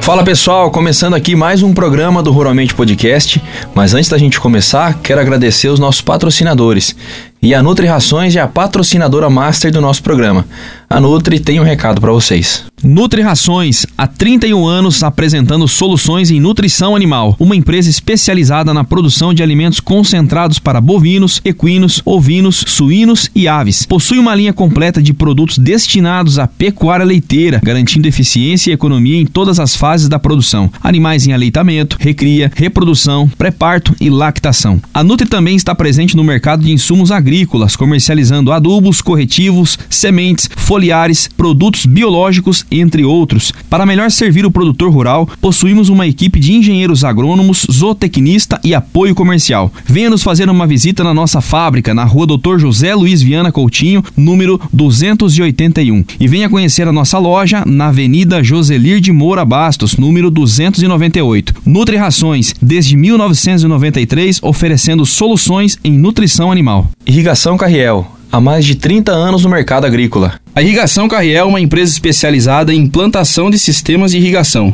Fala pessoal, começando aqui mais um programa do Ruralmente Podcast, mas antes da gente começar, quero agradecer os nossos patrocinadores. E a Nutri Rações é a patrocinadora master do nosso programa. A Nutri tem um recado para vocês. Nutri Rações, há 31 anos apresentando soluções em nutrição animal. Uma empresa especializada na produção de alimentos concentrados para bovinos, equinos, ovinos, suínos e aves. Possui uma linha completa de produtos destinados à pecuária leiteira, garantindo eficiência e economia em todas as fases da produção. Animais em aleitamento, recria, reprodução, pré-parto e lactação. A Nutri também está presente no mercado de insumos agrícolas, comercializando adubos, corretivos, sementes, foliares, produtos biológicos, entre outros. Para melhor servir o produtor rural, possuímos uma equipe de engenheiros agrônomos, zootecnista e apoio comercial. Venha nos fazer uma visita na nossa fábrica, na rua Dr. José Luiz Viana Coutinho, número 281. E venha conhecer a nossa loja na Avenida Joselir de Moura Bastos, número 298. Nutri Rações, desde 1993, oferecendo soluções em nutrição animal. Irrigação Carriel, há mais de 30 anos no mercado agrícola. A Irrigação Carriel é uma empresa especializada em implantação de sistemas de irrigação.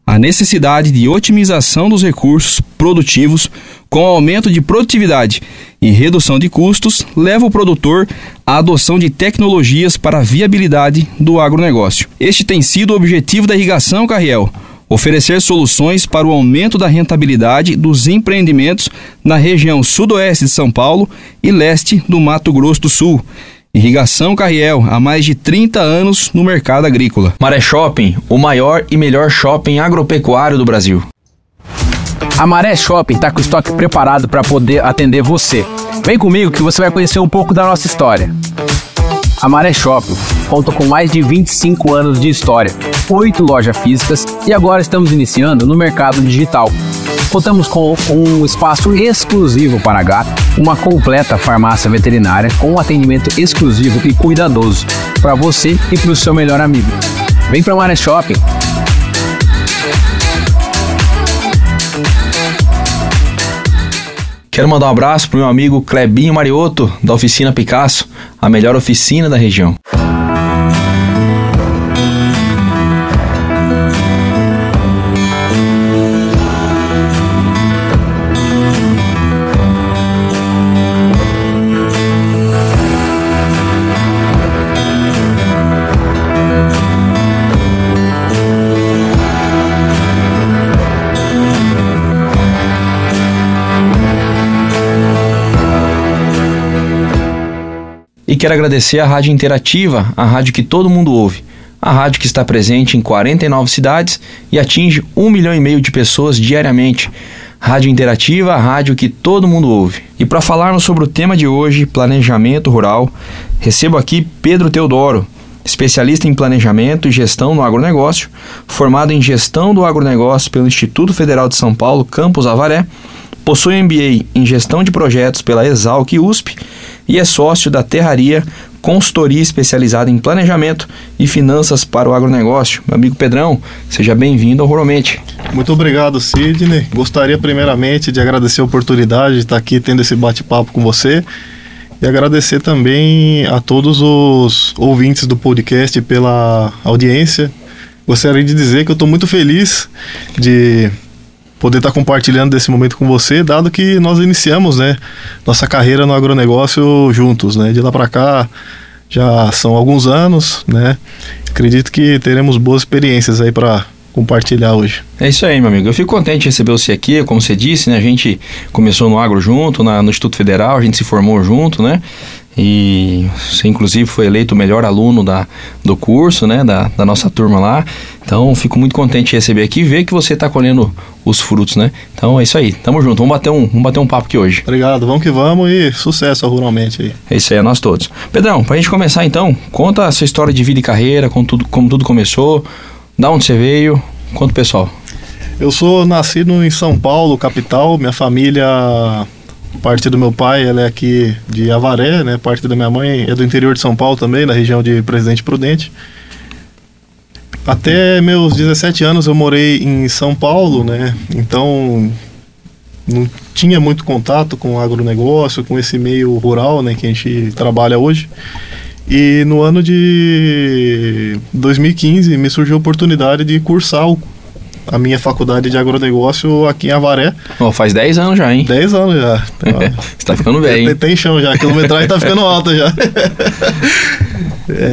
A necessidade de otimização dos recursos produtivos com aumento de produtividade e redução de custos leva o produtor à adoção de tecnologias para a viabilidade do agronegócio. Este tem sido o objetivo da Irrigação Carriel: oferecer soluções para o aumento da rentabilidade dos empreendimentos na região sudoeste de São Paulo e leste do Mato Grosso do Sul. Irrigação Carriel, há mais de 30 anos no mercado agrícola. Maré Shopping, o maior e melhor shopping agropecuário do Brasil. A Maré Shopping está com o estoque preparado para poder atender você. Vem comigo que você vai conhecer um pouco da nossa história. A Maré Shopping conta com mais de 25 anos de história, 8 lojas físicas e agora estamos iniciando no mercado digital. Contamos com um espaço exclusivo para gato, uma completa farmácia veterinária com um atendimento exclusivo e cuidadoso para você e para o seu melhor amigo. Vem para a Maré Shopping! Quero mandar um abraço para o meu amigo Clebinho Mariotto, da Oficina Picasso, a melhor oficina da região. E quero agradecer a Rádio Interativa, a rádio que todo mundo ouve. A rádio que está presente em 49 cidades e atinge 1,5 milhão de pessoas diariamente. Rádio Interativa, a rádio que todo mundo ouve. E para falarmos sobre o tema de hoje, planejamento rural, recebo aqui Pedro Teodoro, especialista em planejamento e gestão no agronegócio, formado em gestão do agronegócio pelo Instituto Federal de São Paulo, Campus Avaré, possui MBA em gestão de projetos pela Exalc USP e é sócio da Terraria, consultoria especializada em planejamento e finanças para o agronegócio. Meu amigo Pedrão, seja bem-vindo ao Ruralmente. Muito obrigado, Sidney. Gostaria primeiramente de agradecer a oportunidade de estar aqui tendo esse bate-papo com você e agradecer também a todos os ouvintes do podcast pela audiência. Gostaria de dizer que eu estou muito feliz de poder estar compartilhando desse momento com você, dado que nós iniciamos, nossa carreira no agronegócio juntos, De lá para cá já são alguns anos, Acredito que teremos boas experiências aí para compartilhar hoje. É isso aí, meu amigo. Eu fico contente de receber você aqui, como você disse, A gente começou no agro junto, no Instituto Federal, a gente se formou junto, E você inclusive foi eleito o melhor aluno do curso, da nossa turma lá. Então fico muito contente de receber aqui e ver que você está colhendo os frutos, Então é isso aí, tamo junto, vamos bater um papo aqui hoje. Obrigado, vamos que vamos e sucesso Ruralmente aí. É isso aí, a nós todos. Pedrão, pra gente começar então, conta a sua história de vida e carreira, como tudo começou, da onde você veio, conta o pessoal. Eu sou nascido em São Paulo, capital. Minha família, parte do meu pai, ela é aqui de Avaré, parte da minha mãe é do interior de São Paulo também, na região de Presidente Prudente. Até meus 17 anos eu morei em São Paulo, então não tinha muito contato com o agronegócio, com esse meio rural, que a gente trabalha hoje. E no ano de 2015 me surgiu a oportunidade de cursar a minha faculdade de agronegócio aqui em Avaré. Faz 10 anos já, hein? 10 anos já. Você tá ficando velho, hein? Tem chão já, a quilometragem tá ficando alta já.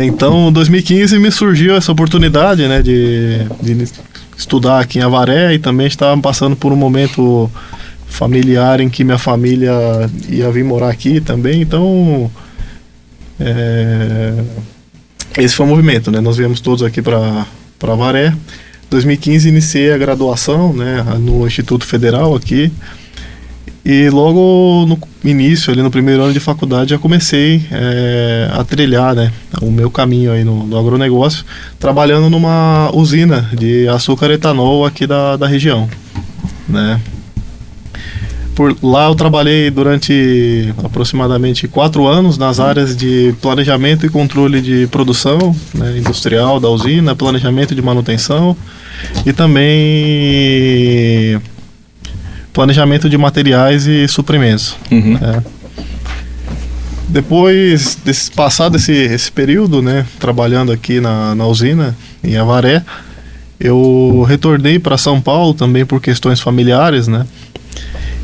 Então, em 2015 me surgiu essa oportunidade, né, de estudar aqui em Avaré, e também estava passando por um momento familiar em que minha família ia vir morar aqui também, então esse foi o movimento, né? Nós viemos todos aqui para Avaré. Em 2015 iniciei a graduação, né, no Instituto Federal aqui, e logo no início, ali no primeiro ano de faculdade, já comecei a trilhar, né, o meu caminho aí no agronegócio, trabalhando numa usina de açúcar e etanol aqui da região, né. Por lá eu trabalhei durante aproximadamente 4 anos nas áreas de planejamento e controle de produção, né, industrial da usina, planejamento de manutenção e também planejamento de materiais e suprimentos. Uhum. Depois, passado esse período, né, trabalhando aqui na usina, em Avaré, eu retornei para São Paulo também por questões familiares, né,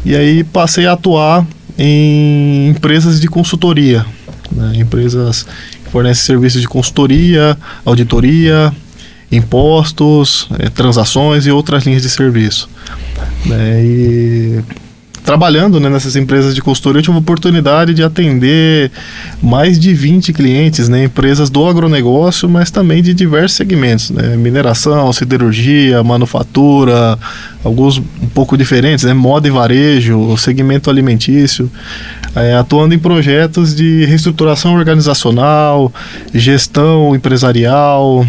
e aí passei a atuar em empresas de consultoria, né, empresas que fornecem serviços de consultoria, auditoria, impostos, transações e outras linhas de serviço. E trabalhando, né, nessas empresas de consultoria, eu tive a oportunidade de atender mais de 20 clientes, né, empresas do agronegócio, mas também de diversos segmentos, né, mineração, siderurgia, manufatura, alguns um pouco diferentes, né, moda e varejo, segmento alimentício, atuando em projetos de reestruturação organizacional, gestão empresarial,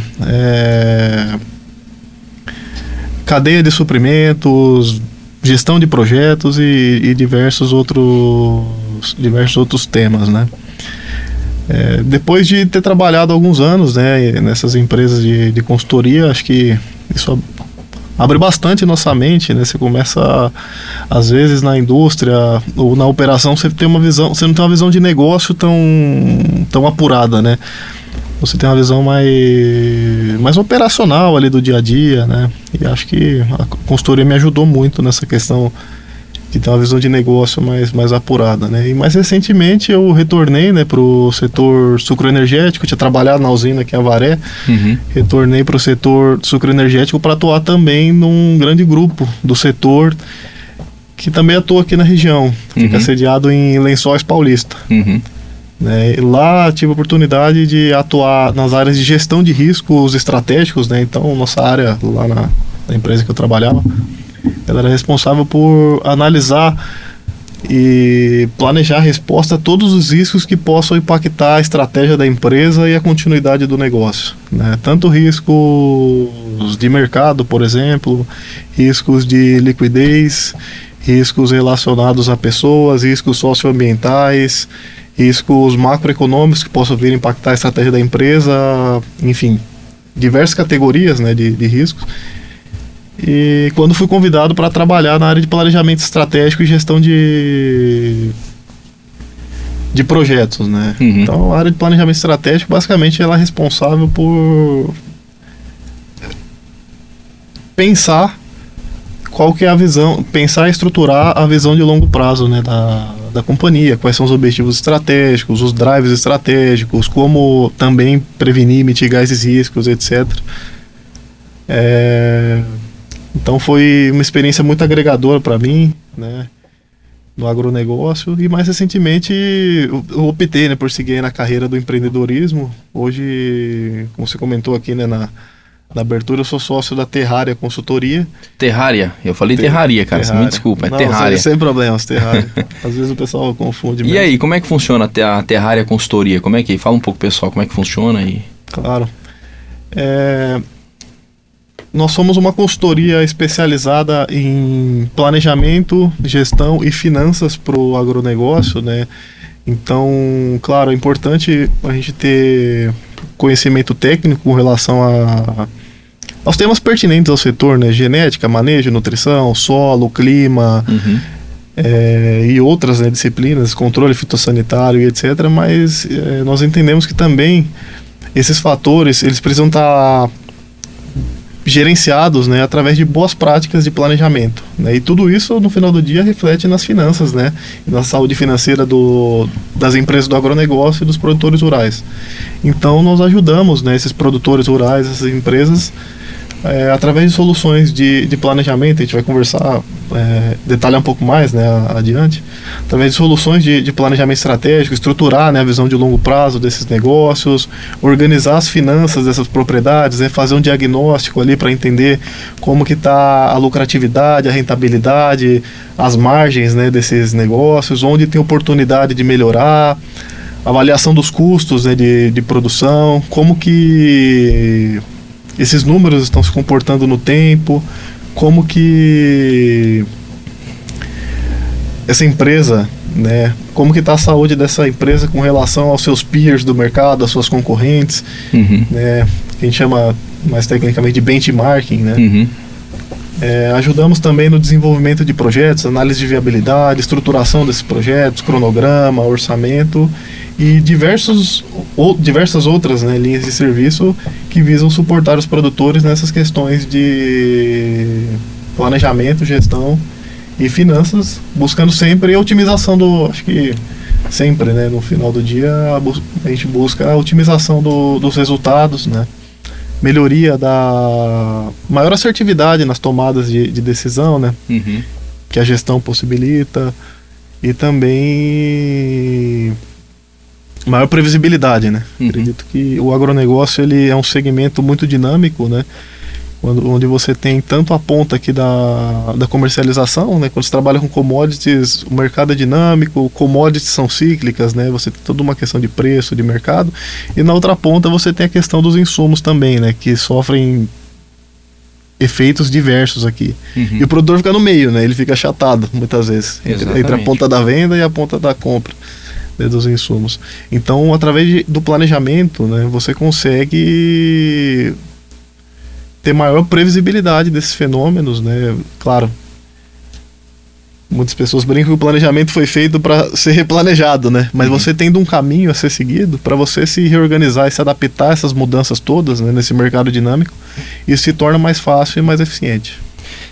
cadeia de suprimentos, gestão de projetos e diversos outros temas, né? Depois de ter trabalhado alguns anos, né, nessas empresas de consultoria, acho que isso abre bastante nossa mente, né? Você começa, às vezes, na indústria ou na operação, você não tem uma visão de negócio tão apurada, né? Você tem uma visão mais operacional ali do dia a dia, né? E acho que a consultoria me ajudou muito nessa questão de ter uma visão de negócio mais apurada, né? E mais recentemente eu retornei, né, para o setor sucroenergético, tinha trabalhado na usina aqui em Avaré, retornei para o setor sucroenergético para atuar também num grande grupo do setor que também atua aqui na região, fica sediado em Lençóis Paulista. Lá tive a oportunidade de atuar nas áreas de gestão de riscos estratégicos, né? Então nossa área lá na empresa que eu trabalhava, ela era responsável por analisar e planejar a resposta a todos os riscos que possam impactar a estratégia da empresa e a continuidade do negócio, né? Tanto riscos de mercado, por exemplo, riscos de liquidez, riscos relacionados a pessoas, riscos socioambientais, riscos macroeconômicos que possam vir impactar a estratégia da empresa, enfim, diversas categorias, né, de riscos. E quando fui convidado para trabalhar na área de planejamento estratégico e gestão de projetos, né? Então, a área de planejamento estratégico, basicamente, ela é responsável por pensar qual que é a visão, pensar e estruturar a visão de longo prazo, né, da companhia, quais são os objetivos estratégicos, os drives estratégicos, como também prevenir, mitigar esses riscos, etc. Então foi uma experiência muito agregadora para mim, né, no agronegócio, e mais recentemente eu optei, né, por seguir na carreira do empreendedorismo. Hoje, como você comentou aqui, né, na abertura, eu sou sócio da Terraria Consultoria. Terraria? Eu falei Terraria, cara, você me desculpa, é Terraria. Sem problemas, Terraria. Às vezes o pessoal confunde mesmo. E aí, como é que funciona a Terraria Consultoria? Como é que, fala um pouco, pessoal, como é que funciona aí? Claro. Nós somos uma consultoria especializada em planejamento, gestão e finanças para o agronegócio, né? Então, claro, é importante a gente ter conhecimento técnico com relação aos temas pertinentes ao setor, né? Genética, manejo, nutrição, solo, clima, e outras, né, disciplinas, controle fitossanitário e etc. Mas nós entendemos que também esses fatores, eles precisam estar gerenciados, né, através de boas práticas de planejamento, né, e tudo isso no final do dia reflete nas finanças, né, na saúde financeira das empresas do agronegócio e dos produtores rurais. Então nós ajudamos, né, esses produtores rurais, essas empresas, através de soluções de planejamento. A gente vai conversar, detalhar um pouco mais, né, adiante, através de soluções de planejamento estratégico, estruturar, né, a visão de longo prazo desses negócios, organizar as finanças dessas propriedades, né, fazer um diagnóstico ali para entender como que está a lucratividade, a rentabilidade, as margens, né, desses negócios, onde tem oportunidade de melhorar, avaliação dos custos, né, de produção, como que esses números estão se comportando no tempo, como que essa empresa, né, como que está a saúde dessa empresa com relação aos seus peers do mercado, às suas concorrentes, né, que a gente chama mais tecnicamente de benchmarking, né. Ajudamos também no desenvolvimento de projetos, análise de viabilidade, estruturação desses projetos, cronograma, orçamento e diversas outras, né, linhas de serviço que visam suportar os produtores nessas questões de planejamento, gestão e finanças, buscando sempre a otimização acho que sempre, né, no final do dia a gente busca a otimização dos resultados, né, melhoria da maior assertividade nas tomadas de decisão, né, que a gestão possibilita, e também maior previsibilidade, né? Acredito que o agronegócio ele é um segmento muito dinâmico, né? Onde você tem tanto a ponta aqui da comercialização, né? Quando você trabalha com commodities, o mercado é dinâmico, commodities são cíclicas, né? Você tem toda uma questão de preço, de mercado, e na outra ponta você tem a questão dos insumos também, né? Que sofrem efeitos diversos aqui. E o produtor fica no meio, né? Ele fica achatado muitas vezes entre a ponta da venda e a ponta da compra, né, dos insumos. Então, através do planejamento, né, você consegue ter maior previsibilidade desses fenômenos, né? Claro, muitas pessoas brincam que o planejamento foi feito para ser replanejado, né? Mas você tendo um caminho a ser seguido para você se reorganizar e se adaptar a essas mudanças todas, né, nesse mercado dinâmico, isso se torna mais fácil e mais eficiente.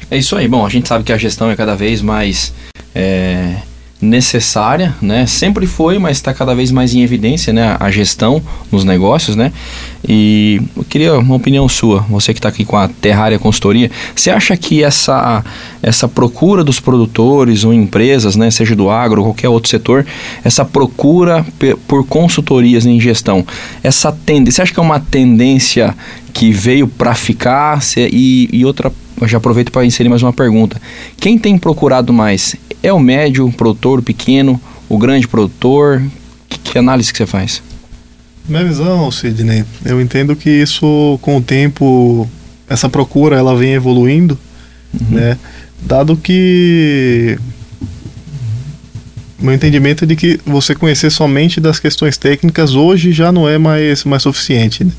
É isso aí. Bom, a gente sabe que a gestão é cada vez mais necessária, né? Sempre foi, mas está cada vez mais em evidência, né? A gestão nos negócios, né? E eu queria uma opinião sua, você que está aqui com a Terraria Consultoria. Você acha que essa procura dos produtores ou empresas, né, seja do agro ou qualquer outro setor, essa procura por consultorias em gestão, essa tendência, você acha que é uma tendência que veio para ficar? E outra, eu já aproveito para inserir mais uma pergunta. Quem tem procurado mais? É o médio produtor, o pequeno, o grande produtor? Que análise que você faz? Minha visão, Sidney, eu entendo que isso, com o tempo, essa procura ela vem evoluindo, né? Dado que meu entendimento é de que você conhecer somente das questões técnicas hoje já não é mais suficiente, né?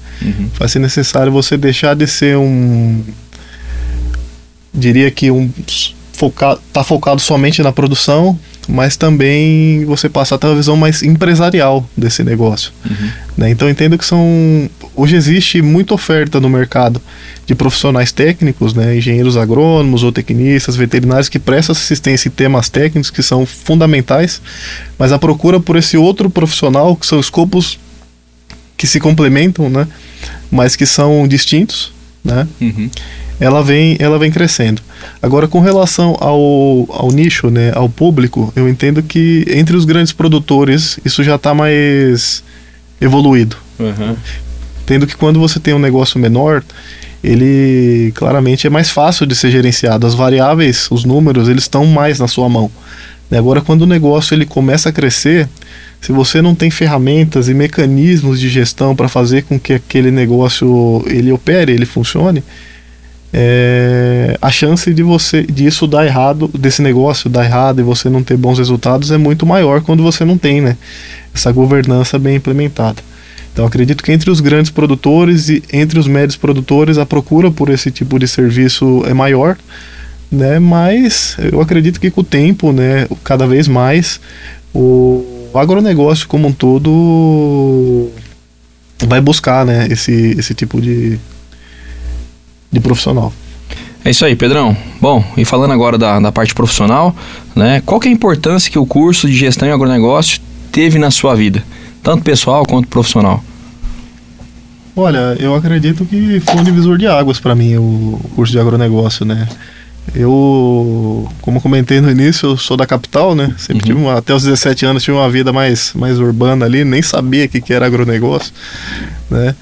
Vai ser necessário você deixar de ser diria que tá focado somente na produção, mas também você passar a ter uma visão mais empresarial desse negócio, né? Então eu entendo que hoje existe muita oferta no mercado de profissionais técnicos, né? Engenheiros agrônomos, zootecnistas, veterinários que prestam assistência em temas técnicos que são fundamentais, mas a procura por esse outro profissional, que são escopos que se complementam, né? Mas que são distintos, né? Ela vem crescendo. Agora, com relação ao nicho, né, ao público, eu entendo que entre os grandes produtores isso já está mais evoluído. Entendo que quando você tem um negócio menor, ele claramente é mais fácil de ser gerenciado. As variáveis, os números, eles estão mais na sua mão. Agora, quando o negócio ele começa a crescer, se você não tem ferramentas e mecanismos de gestão para fazer com que aquele negócio ele opere, ele funcione, a chance disso dar errado, desse negócio dar errado e você não ter bons resultados é muito maior quando você não tem, né, essa governança bem implementada. Então acredito que entre os grandes produtores e entre os médios produtores a procura por esse tipo de serviço é maior, né, mas eu acredito que com o tempo, né, cada vez mais o agronegócio como um todo vai buscar, né, esse tipo de de profissional. É isso aí, Pedrão. Bom, e falando agora da parte profissional, né, qual que é a importância que o curso de gestão em agronegócio teve na sua vida, tanto pessoal quanto profissional? Olha, eu acredito que foi um divisor de águas para mim o curso de agronegócio, né? Eu, como comentei no início, eu sou da capital, né? Sempre tive até os 17 anos tive uma vida mais urbana ali, nem sabia o que era agronegócio, né?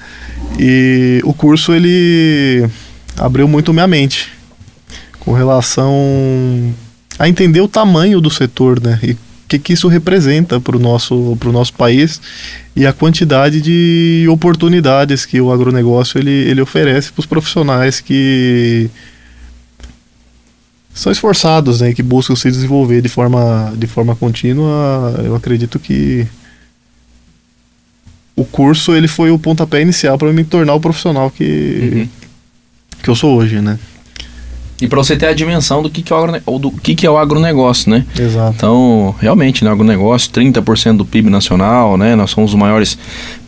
E o curso, ele abriu muito minha mente com relação a entender o tamanho do setor, né? E o que isso representa para o nosso país e a quantidade de oportunidades que o agronegócio ele oferece para os profissionais que são esforçados, né, que buscam se desenvolver de forma contínua. Eu acredito que o curso ele foi o pontapé inicial para me tornar o profissional que eu sou hoje, né? E para você ter a dimensão do que é o agronegócio, né? Exato. Então, realmente, no agronegócio, 30% do PIB nacional, né? Nós somos os maiores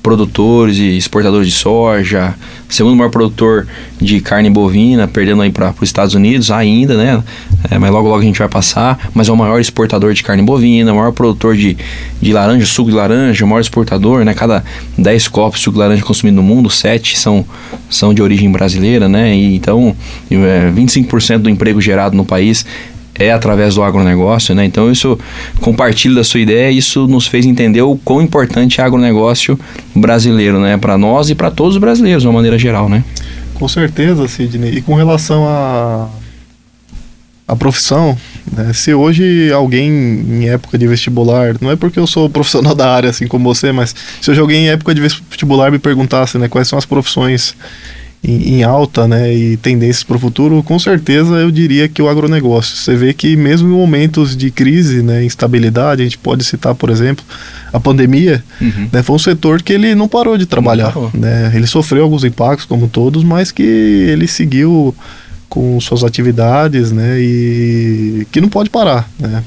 produtores e exportadores de soja, segundo maior produtor de carne bovina, perdendo aí para os Estados Unidos ainda, né? Mas logo a gente vai passar, mas é o maior exportador de carne bovina, o maior produtor de laranja, suco de laranja, o maior exportador, né? Cada 10 copos de suco de laranja consumido no mundo, 7 são de origem brasileira, né? E então, 25% do emprego gerado no país é através do agronegócio, né? Então isso, compartilho da sua ideia, isso nos fez entender o quão importante é o agronegócio brasileiro, né? Para nós e para todos os brasileiros, de uma maneira geral, né? Com certeza, Sidney. E com relação à profissão, né? Se hoje alguém em época de vestibular, não é porque eu sou profissional da área assim como você, mas se hoje alguém em época de vestibular me perguntasse, né, quais são as profissões em alta, né, e tendências para o futuro, com certeza eu diria que o agronegócio. Você vê que mesmo em momentos de crise, né, instabilidade, a gente pode citar, por exemplo, a pandemia, né, foi um setor que ele não parou de trabalhar, né, ele sofreu alguns impactos como todos, mas que ele seguiu com suas atividades, né, e que não pode parar, né.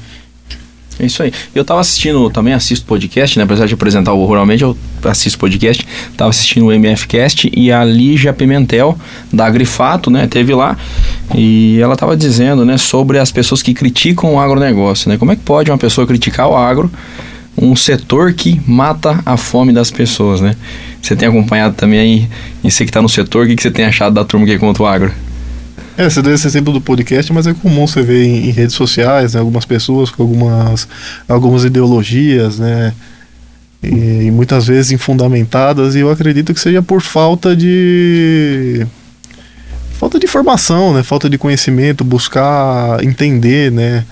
É isso aí. Eu tava assistindo, também assisto podcast, né? Apesar de apresentar o Ruralmente, eu assisto podcast. Tava assistindo o MFcast e a Lígia Pimentel, da Agrifato, né? Teve lá e ela tava dizendo, né? Sobre as pessoas que criticam o agronegócio, né? Como é que pode uma pessoa criticar o agro, um setor que mata a fome das pessoas, né? Você tem acompanhado também aí, e você que tá no setor, o que você tem achado da turma que é contra o agro? Você deu esse exemplo do podcast, mas é comum você ver em redes sociais, né, algumas pessoas com algumas ideologias, né, e muitas vezes infundamentadas, e eu acredito que seja por falta de formação, né, falta de conhecimento, buscar entender, né,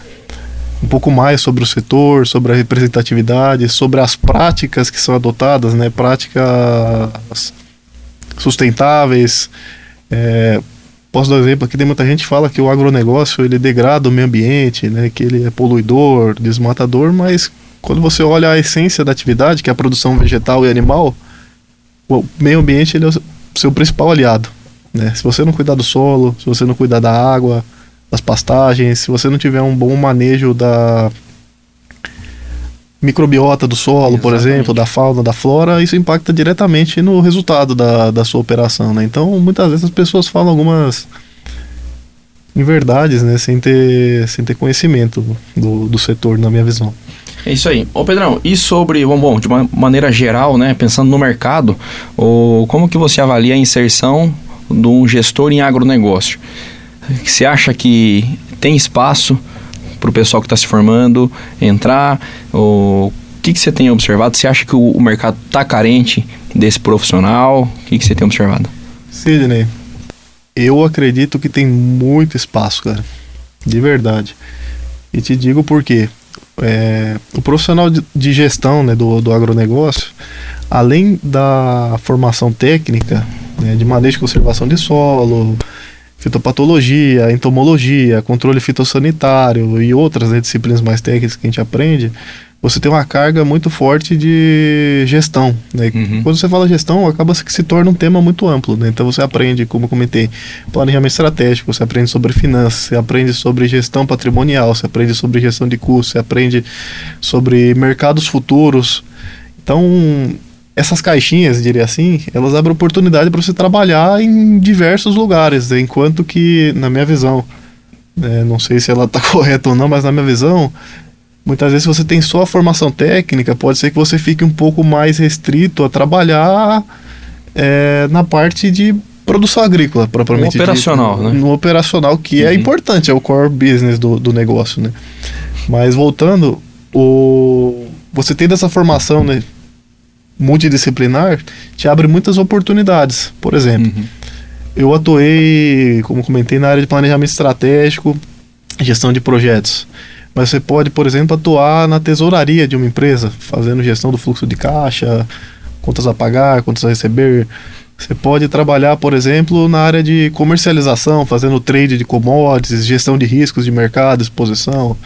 um pouco mais sobre o setor, sobre a representatividade, sobre as práticas que são adotadas, né, práticas sustentáveis. Posso dar um exemplo aqui, tem muita gente que fala que o agronegócio ele degrada o meio ambiente, né, que ele é poluidor, desmatador, mas quando você olha a essência da atividade, que é a produção vegetal e animal, o meio ambiente ele é o seu principal aliado, né? Se você não cuidar do solo, se você não cuidar da água, das pastagens, se você não tiver um bom manejo da microbiota do solo, por exemplo, da fauna, da flora, isso impacta diretamente no resultado da sua operação, né? Então, muitas vezes as pessoas falam algumas inverdades, né, sem ter conhecimento do setor, na minha visão. É isso aí. Ô Pedrão, e sobre, bom, de uma maneira geral, né, pensando no mercado, como que você avalia a inserção de um gestor em agronegócio? Você acha que tem espaço para o pessoal que está se formando entrar? O que você tem observado? Você acha que o mercado está carente desse profissional? O que você tem observado? Sidney, eu acredito que tem muito espaço, cara, de verdade. E te digo por quê. O profissional de gestão, né, do agronegócio, além da formação técnica, né, de manejo e conservação de solo, fitopatologia, entomologia, controle fitossanitário e outras, né, disciplinas mais técnicas que a gente aprende, você tem uma carga muito forte de gestão, né? Quando você fala gestão, acaba que se torna um tema muito amplo, né? Então você aprende, como eu comentei, planejamento estratégico, você aprende sobre finanças, você aprende sobre gestão patrimonial, você aprende sobre gestão de custos, você aprende sobre mercados futuros. Então, essas caixinhas, diria assim, elas abrem oportunidade para você trabalhar em diversos lugares, enquanto que, na minha visão, não sei se ela está correta ou não, mas na minha visão, muitas vezes você tem só a formação técnica, pode ser que você fique um pouco mais restrito a trabalhar na parte de produção agrícola, propriamente no operacional, dito, né? No operacional, que é importante, é o core business do negócio, né? Mas voltando, você tendo essa formação, né, multidisciplinar, te abre muitas oportunidades. Por exemplo, eu atuei, como comentei, na área de planejamento estratégico, gestão de projetos. Mas você pode, por exemplo, atuar na tesouraria de uma empresa, fazendo gestão do fluxo de caixa, contas a pagar, contas a receber. Você pode trabalhar, por exemplo, na área de comercialização, fazendo trade de commodities, gestão de riscos de mercado, exposição.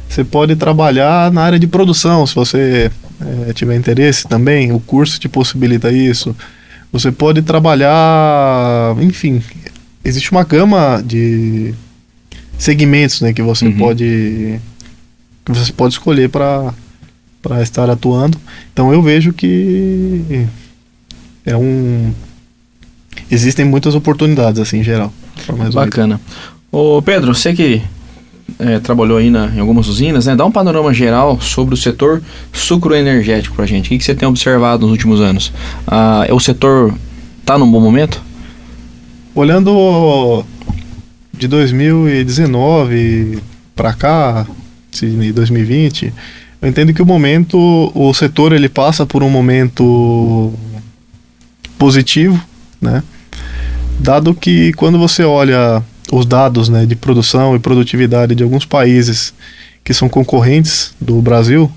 Você pode trabalhar na área de produção, se você tiver interesse também, o curso te possibilita isso. Você pode trabalhar, enfim, existe uma gama de segmentos, né, que você pode escolher para estar atuando. Então eu vejo que existem muitas oportunidades assim em geral. Bacana. Ô Pedro, você que trabalhou aí em algumas usinas, né? Dá um panorama geral sobre o setor sucroenergético pra gente. O que você tem observado nos últimos anos? O setor está num bom momento? Olhando de 2019 para cá, de 2020, eu entendo que o setor ele passa por um momento positivo, né? Dado que quando você olha os dados, né, de produção e produtividade de alguns países que são concorrentes do Brasil,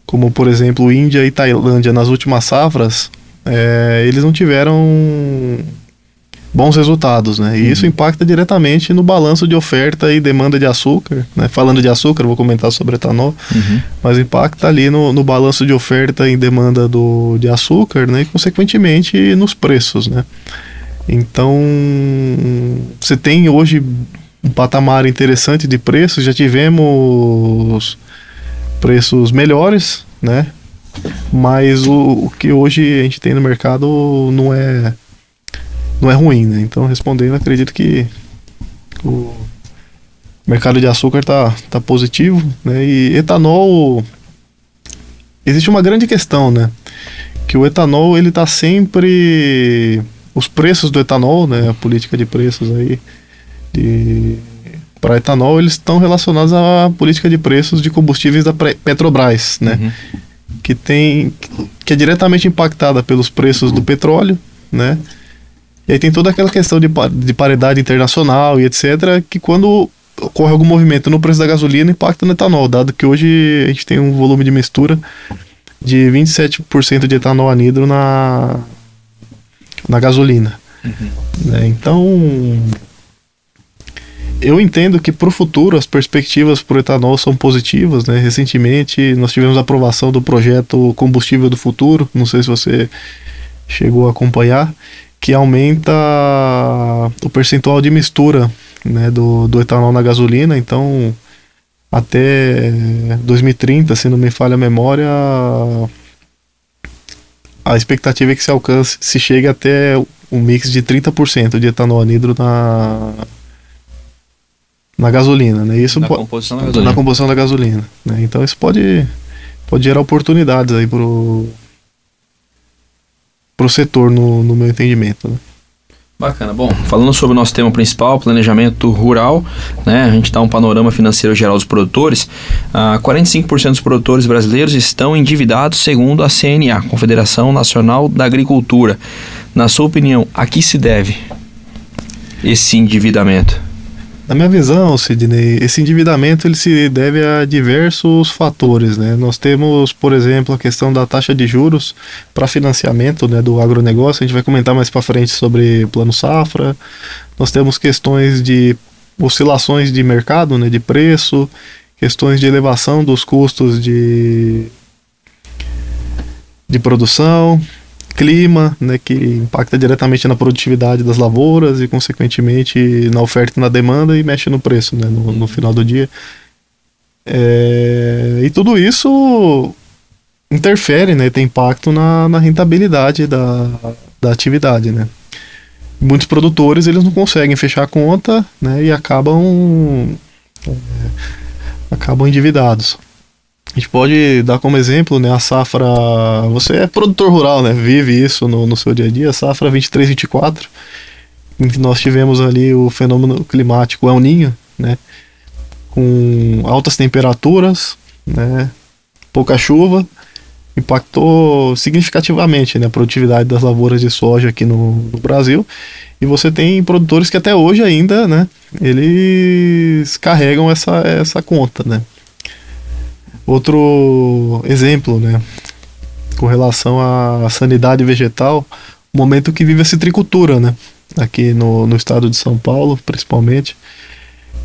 como por exemplo Índia e Tailândia nas últimas safras, eles não tiveram bons resultados, né? E isso impacta diretamente no balanço de oferta e demanda de açúcar, né? Falando de açúcar, vou comentar sobre etanol, mas impacta ali no balanço de oferta e demanda de açúcar, né? E consequentemente nos preços, né? Então, você tem hoje um patamar interessante de preços, já tivemos preços melhores, né? Mas o que hoje a gente tem no mercado não é ruim, né? Então, respondendo, acredito que o mercado de açúcar tá positivo, né? E etanol, existe uma grande questão, né? Que o etanol, ele tá sempre... Os preços do etanol, né, a política de preços aí para etanol, eles estão relacionados à política de preços de combustíveis da Petrobras, né, que é diretamente impactada pelos preços do petróleo, né, e aí tem toda aquela questão de paridade internacional e etc, que quando ocorre algum movimento no preço da gasolina impacta no etanol, dado que hoje a gente tem um volume de mistura de 27% de etanol anidro na gasolina. Né? Então, eu entendo que para o futuro as perspectivas para o etanol são positivas, né? Recentemente nós tivemos a aprovação do projeto Combustível do Futuro, não sei se você chegou a acompanhar, que aumenta o percentual de mistura, né, do etanol na gasolina. Então, até 2030, se não me falha a memória, a expectativa é que se chegue até um mix de 30% de etanol anidro na gasolina, né? Isso na composição da gasolina, né? Então isso pode gerar oportunidades aí pro setor, no meu entendimento, né? Bacana. Bom, falando sobre o nosso tema principal, planejamento rural, né, a gente dá um panorama financeiro geral dos produtores. 45% dos produtores brasileiros estão endividados segundo a CNA, Confederação Nacional da Agricultura. Na sua opinião, a que se deve esse endividamento? Na minha visão, Sidney, esse endividamento ele se deve a diversos fatores, né? Nós temos, por exemplo, a questão da taxa de juros para financiamento, né, do agronegócio. A gente vai comentar mais para frente sobre plano safra. Nós temos questões de oscilações de mercado, né, de preço, questões de elevação dos custos de produção, clima, né, que impacta diretamente na produtividade das lavouras e, consequentemente, na oferta e na demanda e mexe no preço, né, no final do dia. E tudo isso interfere, né, tem impacto na rentabilidade da atividade, né. Muitos produtores, eles não conseguem fechar a conta, né, e acabam endividados. A gente pode dar como exemplo, né, a safra, você é produtor rural, né, vive isso no seu dia a dia, a safra 23-24, em que nós tivemos ali o fenômeno climático El Niño, né, com altas temperaturas, né, pouca chuva, impactou significativamente, né, a produtividade das lavouras de soja aqui no Brasil, e você tem produtores que até hoje ainda, né, eles carregam essa conta, né. Outro exemplo, né, com relação à sanidade vegetal, o momento que vive a citricultura, né, aqui no estado de São Paulo, principalmente,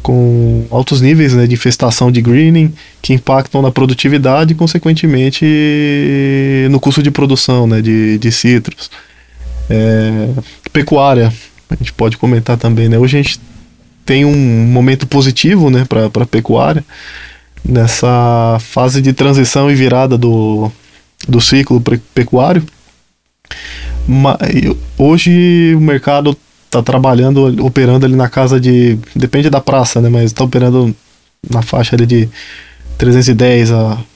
com altos níveis, né, de infestação de greening, que impactam na produtividade e, consequentemente, no custo de produção, né, de citros. Pecuária, a gente pode comentar também, né, hoje a gente tem um momento positivo, né, para a pecuária, nessa fase de transição e virada do ciclo pecuário. Hoje o mercado está operando ali na casa de, depende da praça, né, mas está operando na faixa ali de 310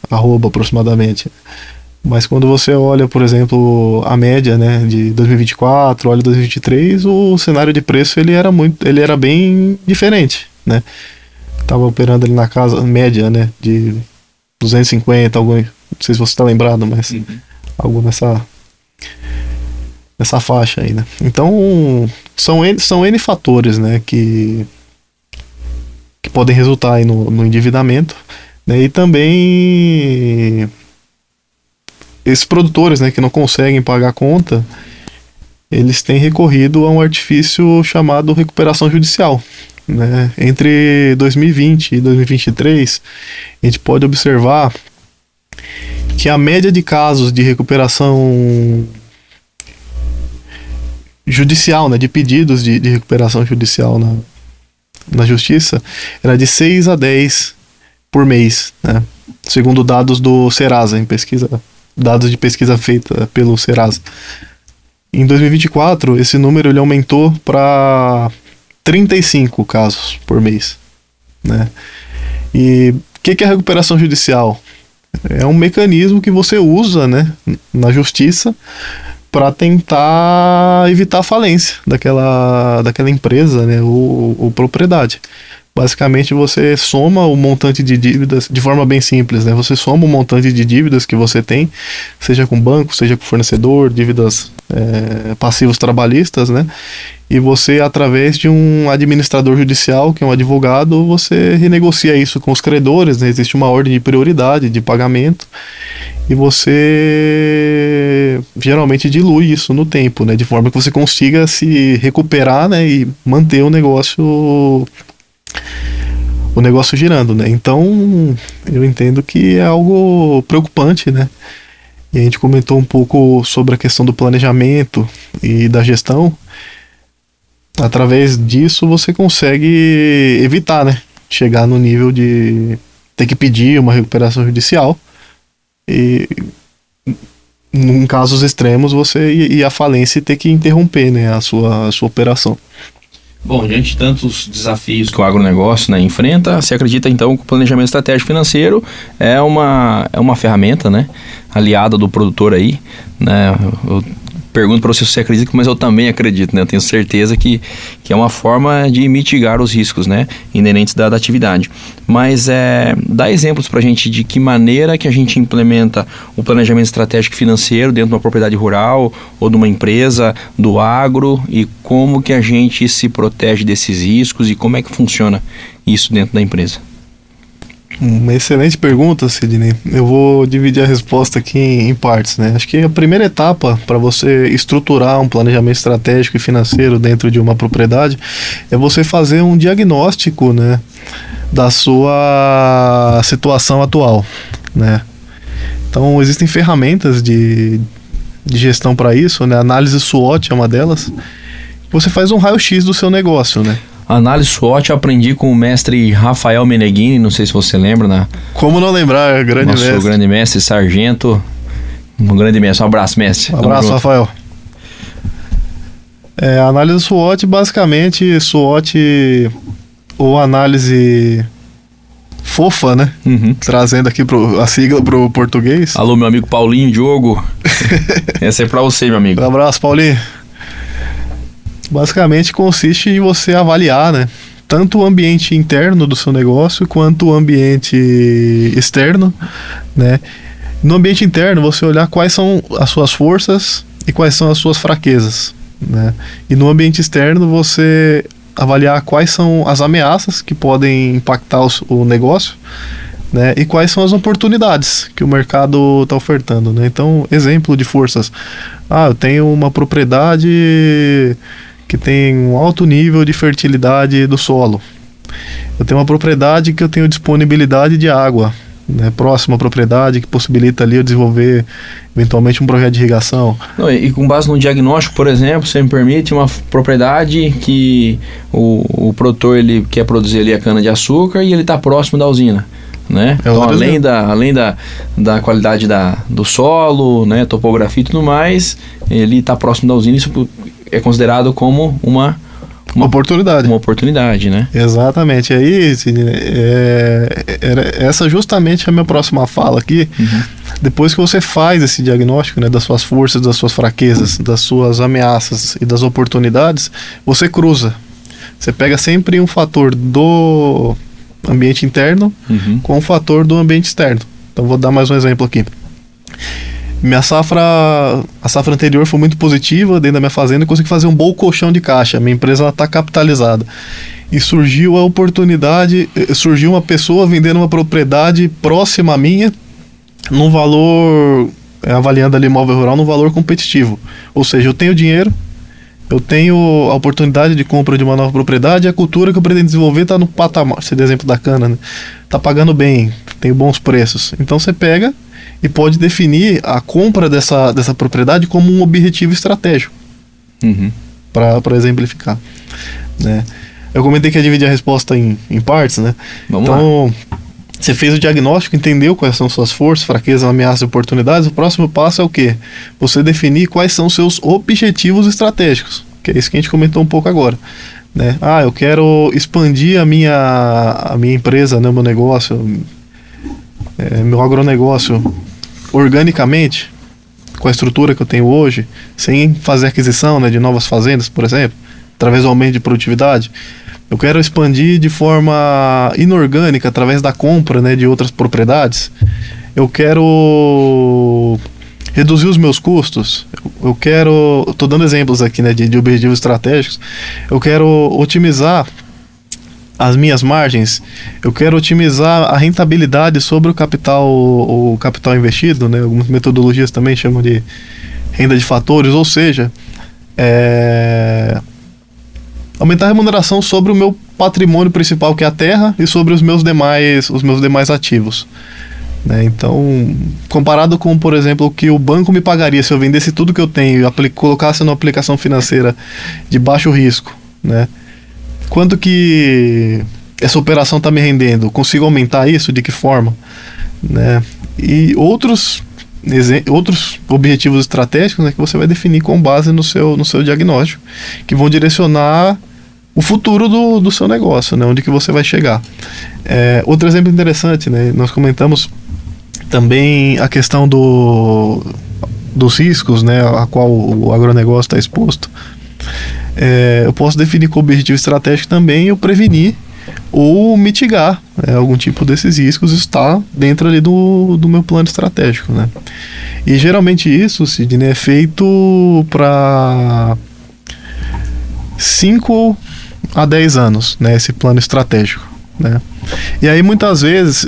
arroba aproximadamente. Mas quando você olha, por exemplo, a média, né, de 2024, olha 2023, o cenário de preço ele era bem diferente, né. Estava operando ali na casa média, né, de 250, não sei se você está lembrado, mas algo nessa faixa aí, né. Então são N fatores, né, que podem resultar aí no endividamento, né, e também esses produtores, né, que não conseguem pagar a conta, eles têm recorrido a um artifício chamado recuperação judicial. Né? Entre 2020 e 2023, a gente pode observar que a média de casos de recuperação judicial, né, de pedidos de recuperação judicial na justiça, era de 6 a 10 por mês, né? Segundo dados do Serasa, dados de pesquisa feita pelo Serasa. Em 2024, esse número ele aumentou para 35 casos por mês, né? E o que é a recuperação judicial? É um mecanismo que você usa, né, na justiça para tentar evitar a falência daquela empresa, né, ou propriedade. Basicamente você soma o montante de dívidas, de forma bem simples, né? Você soma o montante de dívidas que você tem, seja com banco, seja com fornecedor, dívidas passivos trabalhistas, né? E você, através de um administrador judicial, que é um advogado, você renegocia isso com os credores, né? Existe uma ordem de prioridade de pagamento e você geralmente dilui isso no tempo, né? De forma que você consiga se recuperar, né? E manter o negócio girando, né? Então, eu entendo que é algo preocupante, né? E a gente comentou um pouco sobre a questão do planejamento e da gestão. Através disso, você consegue evitar, né? Chegar no nível de ter que pedir uma recuperação judicial e, em casos extremos, você ir à falência e ter que interromper, né, a sua operação. Bom, diante de tantos desafios que o agronegócio, né, enfrenta, você acredita então que o planejamento estratégico financeiro é uma ferramenta, né, aliada do produtor aí, né? Eu pergunto para você se você acredita, mas eu também acredito, né? Eu tenho certeza que é uma forma de mitigar os riscos, né, inerentes da atividade. Mas dá exemplos para a gente de que maneira que a gente implementa o planejamento estratégico financeiro dentro de uma propriedade rural ou de uma empresa do agro e como que a gente se protege desses riscos e como é que funciona isso dentro da empresa. Uma excelente pergunta, Sidney. Eu vou dividir a resposta aqui em partes, né? Acho que a primeira etapa para você estruturar um planejamento estratégico e financeiro dentro de uma propriedade é você fazer um diagnóstico, né, da sua situação atual, né? Então, existem ferramentas de gestão para isso, né? A análise SWOT é uma delas. Você faz um raio-x do seu negócio, né? A análise SWOT eu aprendi com o mestre Rafael Meneghini, não sei se você lembra, né? Como não lembrar, grande mestre. Nosso grande mestre, sargento, Um grande mestre, um abraço, mestre. Um abraço, Rafael. A análise SWOT, basicamente, SWOT ou análise fofa, né? Trazendo aqui a sigla pro português. Alô, meu amigo Paulinho, Diogo. Essa é pra você, meu amigo. Um abraço, Paulinho. Basicamente consiste em você avaliar, né? Tanto o ambiente interno do seu negócio quanto o ambiente externo, né? No ambiente interno, você olhar quais são as suas forças e quais são as suas fraquezas, né? E no ambiente externo, você avaliar quais são as ameaças que podem impactar o negócio, né? E quais são as oportunidades que o mercado está ofertando, né? Então, exemplo de forças. Eu tenho uma propriedade que tem um alto nível de fertilidade do solo. Eu tenho uma propriedade que eu tenho disponibilidade de água, né? Próxima propriedade que possibilita ali eu desenvolver eventualmente um projeto de irrigação. E com base no diagnóstico, por exemplo, você me permite uma propriedade que o produtor ele quer produzir ali a cana de açúcar e ele está próximo da usina, né? Então além da qualidade do solo, né, topografia e tudo mais, ele está próximo da usina. Isso é considerado como uma oportunidade. Uma oportunidade, né? Exatamente. E aí, essa justamente é a minha próxima fala aqui. Depois que você faz esse diagnóstico, né, das suas forças, das suas fraquezas, das suas ameaças e das oportunidades, você cruza. Você pega sempre um fator do ambiente interno com um fator do ambiente externo. Então, vou dar mais um exemplo aqui. A safra anterior foi muito positiva dentro da minha fazenda, eu consegui fazer um bom colchão de caixa. Minha empresa está capitalizada. E surgiu a oportunidade, surgiu uma pessoa vendendo uma propriedade próxima à minha, num valor, avaliando ali imóvel rural, num valor competitivo. Ou seja, eu tenho dinheiro, eu tenho a oportunidade de compra de uma nova propriedade, e a cultura que eu pretendo desenvolver está no patamar, esse é o exemplo da cana, né? Está pagando bem, tem bons preços. Então você pega e pode definir a compra dessa propriedade como um objetivo estratégico, para exemplificar, né? Eu comentei que ia dividir a resposta em partes, né? Vamos lá. Você fez o diagnóstico, entendeu quais são suas forças, fraquezas, ameaças e oportunidades. O próximo passo é o quê? Você definir quais são seus objetivos estratégicos, que é isso que a gente comentou um pouco agora, né? Eu quero expandir a minha empresa, né, meu negócio, meu agronegócio organicamente, com a estrutura que eu tenho hoje, sem fazer aquisição, né, de novas fazendas, por exemplo, através do aumento de produtividade. Eu quero expandir de forma inorgânica, através da compra, né, de outras propriedades. Eu quero reduzir os meus custos. Eu quero... Estou dando exemplos aqui, né, de objetivos estratégicos. Eu quero otimizar as minhas margens, eu quero otimizar a rentabilidade sobre o capital investido, né? Algumas metodologias também chamam de renda de fatores, ou seja, aumentar a remuneração sobre o meu patrimônio principal, que é a terra, e sobre os meus demais ativos, né? Então, comparado com, por exemplo, o que o banco me pagaria se eu vendesse tudo que eu tenho e colocasse numa aplicação financeira de baixo risco, né? Quanto que essa operação está me rendendo? Consigo aumentar isso? De que forma? Né? E outros objetivos estratégicos, né, que você vai definir com base no seu diagnóstico, que vão direcionar o futuro do seu negócio, né, onde que você vai chegar. Outro exemplo interessante, né, nós comentamos também a questão dos riscos, né, a qual o agronegócio está exposto. Eu posso definir como objetivo estratégico também eu prevenir ou mitigar, né, algum tipo desses riscos. Isso está dentro ali do meu plano estratégico, né? E geralmente isso, Sidney, é feito para 5 a 10 anos, né, esse plano estratégico, né? E aí muitas vezes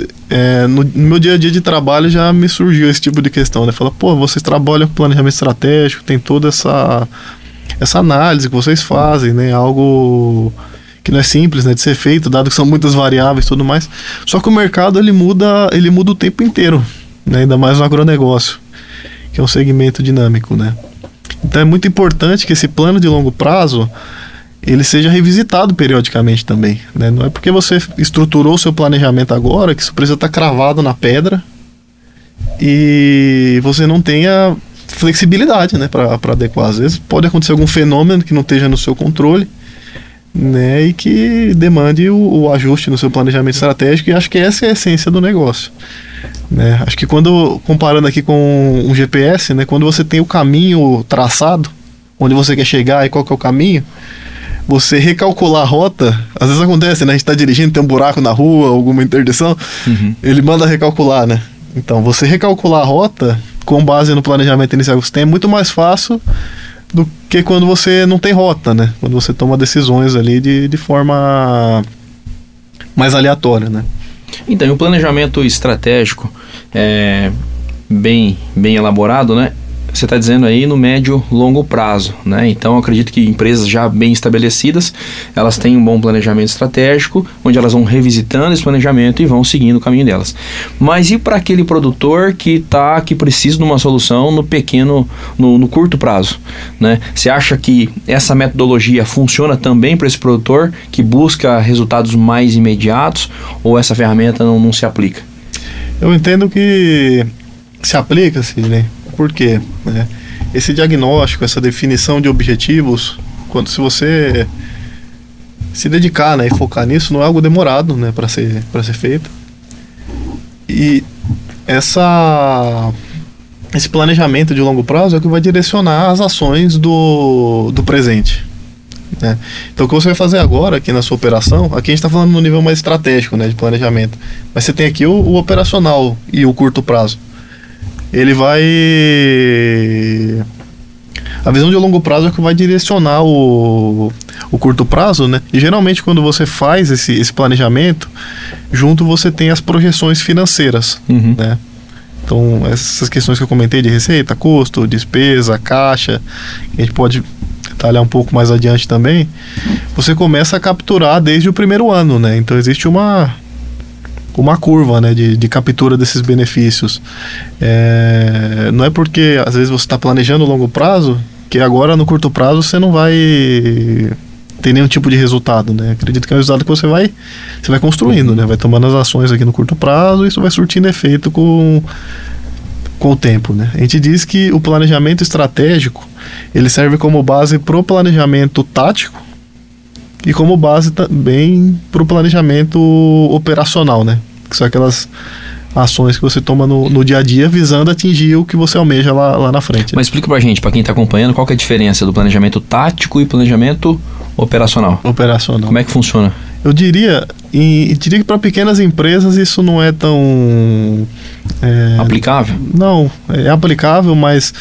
no meu dia a dia de trabalho já me surgiu esse tipo de questão, né? Fala, vocês trabalham com planejamento estratégico, tem toda essa análise que vocês fazem, né? Algo que não é simples, né, de ser feito, dado que são muitas variáveis e tudo mais. Só que o mercado ele muda o tempo inteiro, né? Ainda mais no agronegócio, que é um segmento dinâmico, né? Então é muito importante que esse plano de longo prazo ele seja revisitado periodicamente também, né? Não é porque você estruturou o seu planejamento agora que isso precisa estar cravado na pedra e você não tenha flexibilidade, né, para adequar. Às vezes pode acontecer algum fenômeno que não esteja no seu controle, né, e que demande o ajuste no seu planejamento estratégico, e acho que essa é a essência do negócio, né? Acho que comparando aqui com um GPS, né, quando você tem o caminho traçado, onde você quer chegar e qual que é o caminho, você recalcular a rota, às vezes acontece, né, a gente está dirigindo, tem um buraco na rua, alguma interdição, ele manda recalcular, né? Então, você recalcular a rota com base no planejamento inicial que você tem é muito mais fácil do que quando você não tem rota, né? Quando você toma decisões ali de forma mais aleatória, né? Então, o planejamento estratégico é bem elaborado, né? Você está dizendo aí no médio, longo prazo, né? Então, eu acredito que empresas já bem estabelecidas, elas têm um bom planejamento estratégico, onde elas vão revisitando esse planejamento e vão seguindo o caminho delas. Mas e para aquele produtor que precisa de uma solução no curto prazo, né? Você acha que essa metodologia funciona também para esse produtor que busca resultados mais imediatos, ou essa ferramenta não se aplica? Eu entendo que se aplica, Sidney. Por quê? Esse diagnóstico, essa definição de objetivos, se você se dedicar, né, e focar nisso, não é algo demorado, né, para ser feito. E esse planejamento de longo prazo é o que vai direcionar as ações do presente, né? Então, o que você vai fazer agora aqui na sua operação, aqui a gente está falando no nível mais estratégico, né, de planejamento, mas você tem aqui o operacional e o curto prazo. A visão de longo prazo é que vai direcionar o curto prazo, né? E geralmente quando você faz esse planejamento, junto você tem as projeções financeiras, né? Então, essas questões que eu comentei de receita, custo, despesa, caixa, a gente pode detalhar um pouco mais adiante também, você começa a capturar desde o primeiro ano, né? Então, existe uma curva, né, de captura desses benefícios. Não é porque às vezes você está planejando o longo prazo que agora no curto prazo você não vai ter nenhum tipo de resultado, né? Acredito que é um resultado que você vai construindo, né? Vai tomando as ações aqui no curto prazo e isso vai surtindo efeito com o tempo, né? A gente diz que o planejamento estratégico ele serve como base para o planejamento tático e como base também para o planejamento operacional, né? Que são aquelas ações que você toma no dia a dia visando atingir o que você almeja lá na frente. Mas explica pra gente, pra quem tá acompanhando, qual que é a diferença do planejamento tático e planejamento operacional? Operacional. Como é que funciona? Eu diria que para pequenas empresas isso não é tão... aplicável? Não, é aplicável, mas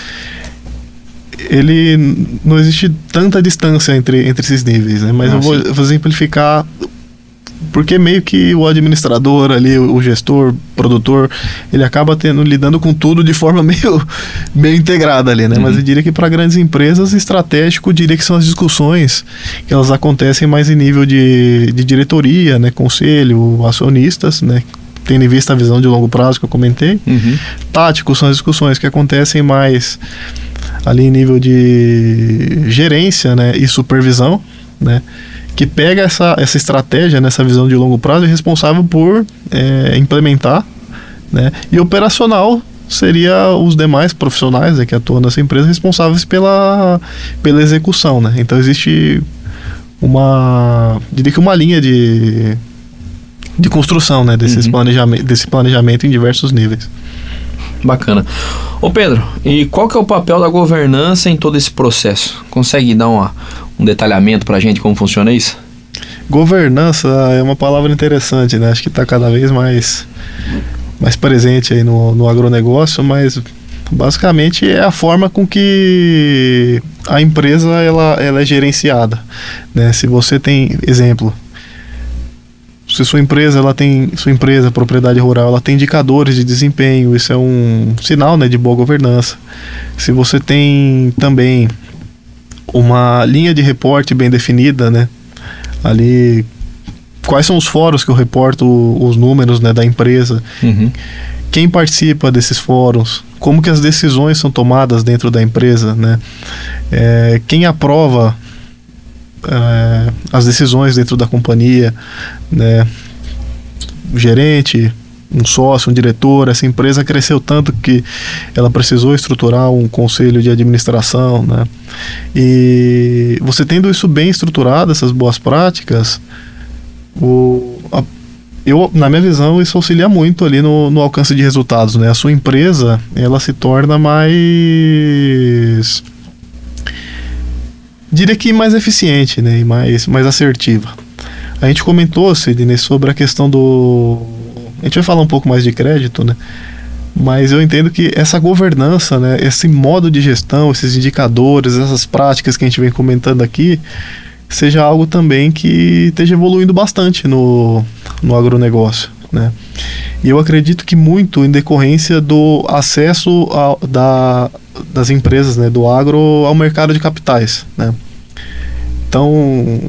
não existe tanta distância entre esses níveis, né? Mas eu vou exemplificar, porque meio que o administrador ali, o gestor, produtor, ele acaba lidando com tudo de forma meio integrada ali, né? Mas eu diria que para grandes empresas, estratégico, eu diria que são as discussões que elas acontecem mais em nível de diretoria, né? Conselho, acionistas, né? Tendo em vista a visão de longo prazo que eu comentei. Tático são as discussões que acontecem mais ali em nível de gerência, né, e supervisão, né, que pega essa estratégia, nessa visão de longo prazo, e é responsável por implementar, né, e operacional seria os demais profissionais, né, que atuam nessa empresa responsáveis pela execução, né. Então existe diria que uma linha de construção, né, desse planejamento em diversos níveis. Bacana. Ô Pedro, e qual que é o papel da governança em todo esse processo? Consegue dar um detalhamento pra gente como funciona isso? Governança é uma palavra interessante, né? Acho que está cada vez mais presente aí no agronegócio, mas basicamente é a forma com que a empresa ela é gerenciada, né? Se você tem, exemplo, se sua empresa, propriedade rural, ela tem indicadores de desempenho, isso é um sinal, né, de boa governança. Se você tem também uma linha de reporte bem definida, né, ali, quais são os fóruns que eu reporto os números, né, da empresa, quem participa desses fóruns, como que as decisões são tomadas dentro da empresa, né, quem aprova as decisões dentro da companhia, né, o gerente, um sócio, um diretor. Essa empresa cresceu tanto que ela precisou estruturar um conselho de administração, né? E você tendo isso bem estruturado, essas boas práticas, na minha visão, isso auxilia muito ali no alcance de resultados, né? A sua empresa, ela se torna mais, diria que mais eficiente, né? E mais assertiva. A gente comentou, Sidney, sobre a questão a gente vai falar um pouco mais de crédito, né? Mas eu entendo que essa governança, né, esse modo de gestão, esses indicadores, essas práticas que a gente vem comentando aqui, seja algo também que esteja evoluindo bastante no agronegócio, né? E eu acredito que muito em decorrência do acesso das empresas, né, do agro ao mercado de capitais, né? Então,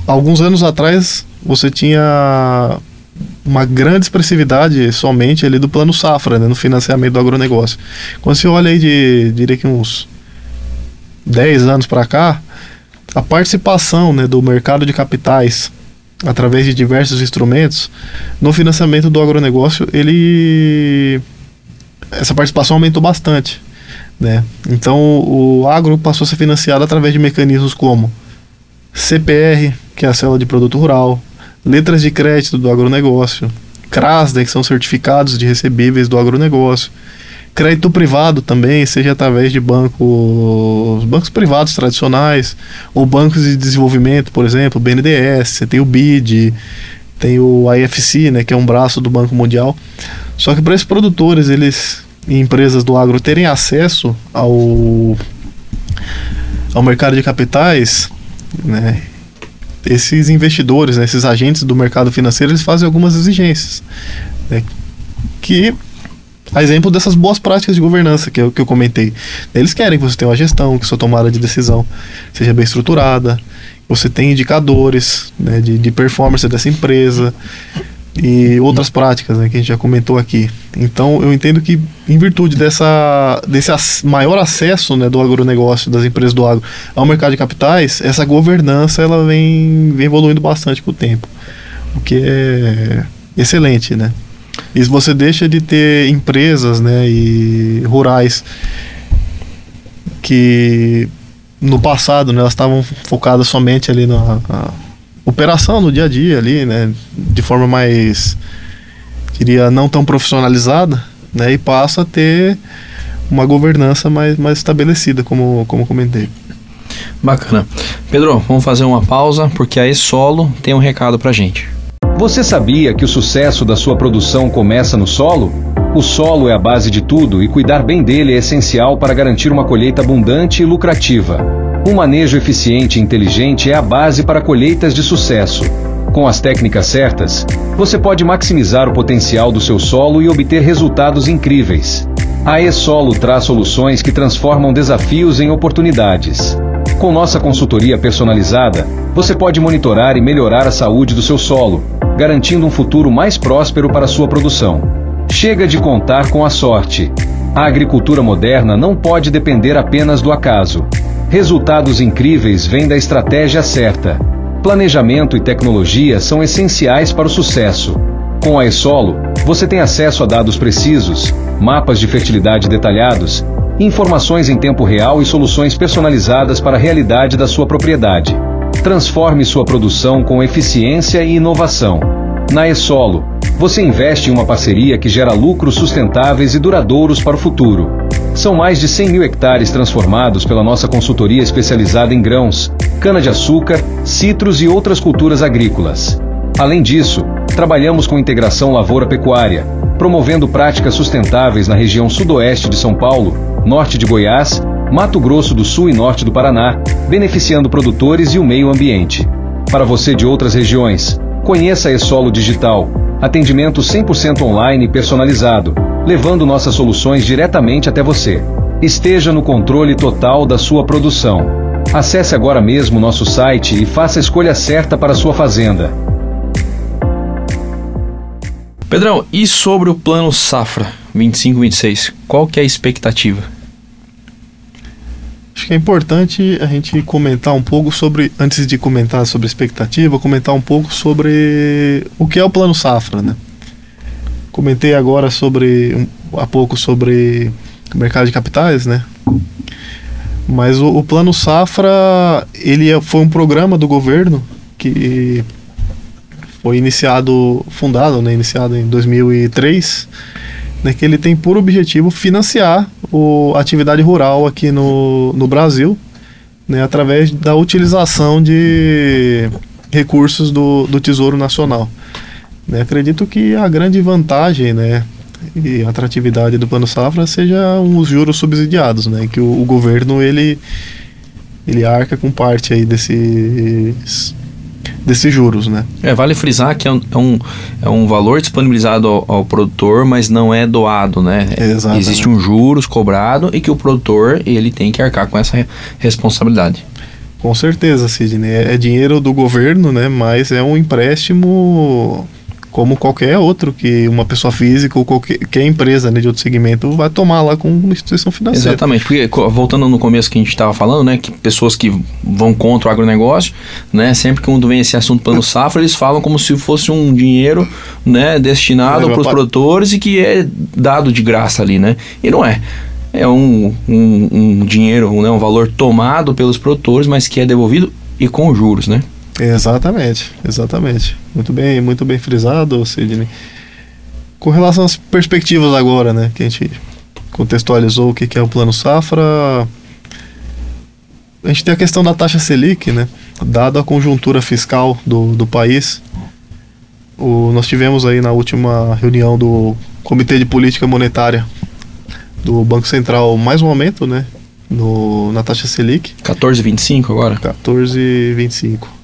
alguns anos atrás, você tinha uma grande expressividade somente ali do Plano Safra, né, no financiamento do agronegócio. Quando você olha aí diria que uns 10 anos para cá, a participação, né, do mercado de capitais através de diversos instrumentos no financiamento do agronegócio, essa participação aumentou bastante, né? Então o agro passou a ser financiado através de mecanismos como CPR, que é a célula de produto rural, letras de crédito do agronegócio, CRASDA, que são certificados de recebíveis do agronegócio, crédito privado também, seja através de bancos privados tradicionais, ou bancos de desenvolvimento, por exemplo, BNDES, você tem o BID, tem o IFC, né, que é um braço do Banco Mundial. Só que para esses produtores e empresas do agro terem acesso ao mercado de capitais, né, esses investidores, né, esses agentes do mercado financeiro, eles fazem algumas exigências, né, que a exemplo dessas boas práticas de governança que eu comentei. Eles querem que você tenha uma gestão, que sua tomada de decisão seja bem estruturada, você tenha indicadores, né, de performance dessa empresa e outras práticas, né, que a gente já comentou aqui. Então eu entendo que em virtude desse maior acesso, né, do agronegócio, das empresas do agro ao mercado de capitais, essa governança ela vem evoluindo bastante com o tempo, o que é excelente, né? E se você deixa de ter empresas, né, e rurais que no passado, né, elas estavam focadas somente ali na operação no dia a dia ali, né, de forma mais, diria, não tão profissionalizada, né, e passa a ter uma governança mais estabelecida, como comentei. Bacana. Pedro, vamos fazer uma pausa porque a E-Solo tem um recado pra gente. Você sabia que o sucesso da sua produção começa no solo? O solo é a base de tudo e cuidar bem dele é essencial para garantir uma colheita abundante e lucrativa. Um manejo eficiente e inteligente é a base para colheitas de sucesso. Com as técnicas certas, você pode maximizar o potencial do seu solo e obter resultados incríveis. A E-Solo traz soluções que transformam desafios em oportunidades. Com nossa consultoria personalizada, você pode monitorar e melhorar a saúde do seu solo, garantindo um futuro mais próspero para a sua produção. Chega de contar com a sorte. A agricultura moderna não pode depender apenas do acaso. Resultados incríveis vêm da estratégia certa. Planejamento e tecnologia são essenciais para o sucesso. Com a E-Solo, você tem acesso a dados precisos, mapas de fertilidade detalhados, informações em tempo real e soluções personalizadas para a realidade da sua propriedade. Transforme sua produção com eficiência e inovação. Na E-Solo, você investe em uma parceria que gera lucros sustentáveis e duradouros para o futuro. São mais de 100 mil hectares transformados pela nossa consultoria especializada em grãos, cana-de-açúcar, citros e outras culturas agrícolas. Além disso, trabalhamos com integração lavoura-pecuária, promovendo práticas sustentáveis na região sudoeste de São Paulo, norte de Goiás, Mato Grosso do Sul e norte do Paraná, beneficiando produtores e o meio ambiente. Para você de outras regiões, conheça a E-Solo Digital, atendimento 100% online e personalizado, levando nossas soluções diretamente até você. Esteja no controle total da sua produção. Acesse agora mesmo nosso site e faça a escolha certa para a sua fazenda. Pedrão, e sobre o Plano Safra 25-26, qual que é a expectativa? Acho que é importante a gente comentar um pouco sobre, antes de comentar sobre expectativa, comentar um pouco sobre o que é o Plano Safra, né? Comentei agora há pouco sobre o mercado de capitais, né? Mas o Plano Safra, foi um programa do governo que foi fundado em 2003, né, que ele tem por objetivo financiar a atividade rural aqui no Brasil, né, através da utilização de recursos do Tesouro Nacional. Né, acredito que a grande vantagem, né, e atratividade do Plano Safra seja os juros subsidiados, né, que o governo ele arca com parte aí desses juros, né? Vale frisar que é um valor disponibilizado ao produtor, mas não é doado, né? Exatamente. Existe um juros cobrado e que o produtor ele tem que arcar com essa responsabilidade. Com certeza, Sidney. É dinheiro do governo, né? Mas é um empréstimo como qualquer outro que uma pessoa física ou qualquer empresa, né, de outro segmento vai tomar lá com uma instituição financeira. Exatamente, porque voltando no começo que a gente estava falando, né, que pessoas que vão contra o agronegócio, né, sempre que quando vem esse assunto Plano Safra, eles falam como se fosse um dinheiro, né, destinado para os produtores e que é dado de graça ali, né, e não é. É um dinheiro, né, um valor tomado pelos produtores, mas que é devolvido e com juros, né? Exatamente. Muito bem frisado, Sidney. Com relação às perspectivas agora, né, que a gente contextualizou o que é o Plano Safra, a gente tem a questão da taxa Selic, né, dada a conjuntura fiscal do país. Nós tivemos aí na última reunião do Comitê de Política Monetária do Banco Central mais um aumento, né, na taxa Selic. 14,25 agora? 14,25.